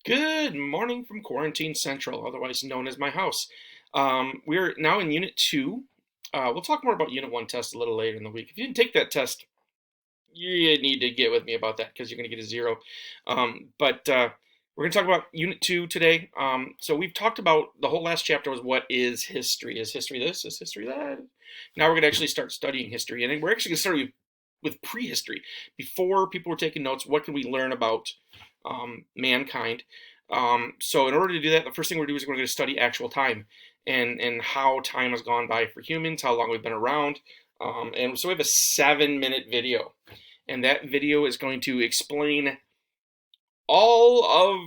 Good morning from Quarantine Central, otherwise known as my house. We're now in Unit 2. We'll talk more about Unit 1 test a little later in the week. If you didn't take that test, you need to get with me about that because you're going to get a 0. But we're going to talk about Unit 2 today. So we've talked about the whole last chapter was what is history? Is history this? Is history that? Now we're going to actually start studying history. And we're actually going to start with prehistory. Before people were taking notes, what can we learn about mankind? So in order to do that, the first thing we're going to do is we're going to study actual time and how time has gone by for humans, how long we've been around. And so we have a 7-minute video, and that video is going to explain all of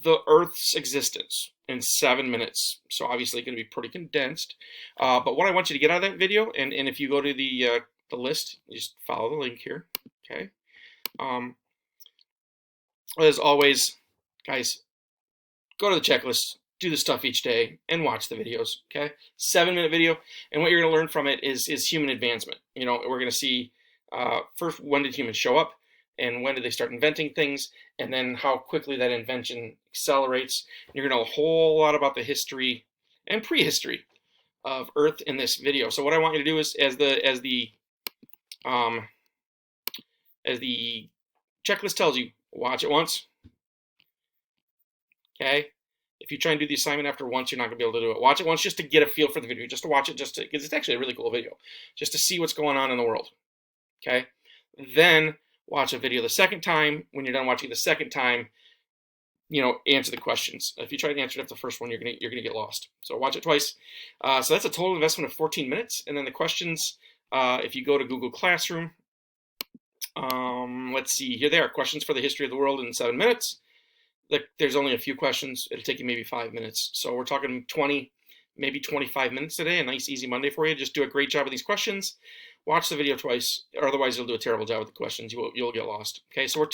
the Earth's existence in 7 minutes. So obviously going to be pretty condensed. But what I want you to get out of that video, and if you go to the list, you just follow the link here, okay? As always, guys, go to the checklist, do the stuff each day, and watch the videos, okay? 7-minute video, and what you're going to learn from it is human advancement. You know, we're going to see first, when did humans show up, and when did they start inventing things, and then how quickly that invention accelerates. You're going to know a whole lot about the history and prehistory of Earth in this video. So what I want you to do is, as the checklist tells you, watch it once. Okay? If you try and do the assignment after once, you're not going to be able to do it. Watch it once just to get a feel for the video, just to watch it, because it's actually a really cool video, just to see what's going on in the world. Okay? Then watch a video the second time. When you're done watching the second time, you know, answer the questions. If you try to answer it after the first one, you're gonna get lost. So watch it twice. So that's a total investment of 14 minutes. And then the questions, if you go to Google Classroom, let's see, here they are, questions for the history of the world in 7 minutes. There's only a few questions. It'll take you maybe 5 minutes. So we're talking 20, maybe 25 minutes today. A nice, easy Monday for you. Just do a great job with these questions. Watch the video twice, or otherwise you'll do a terrible job with the questions. You'll get lost. Okay, so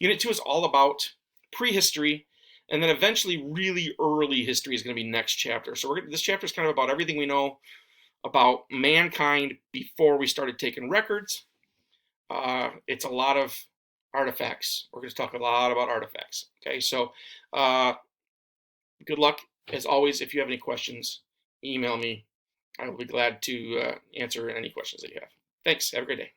Unit 2 is all about prehistory, and then eventually really early history is going to be next chapter. So this chapter is kind of about everything we know about mankind before we started taking records. It's a lot of artifacts. We're going to talk a lot about artifacts. Okay, so good luck. As always, if you have any questions, email me. I will be glad to answer any questions that you have. Thanks. Have a great day.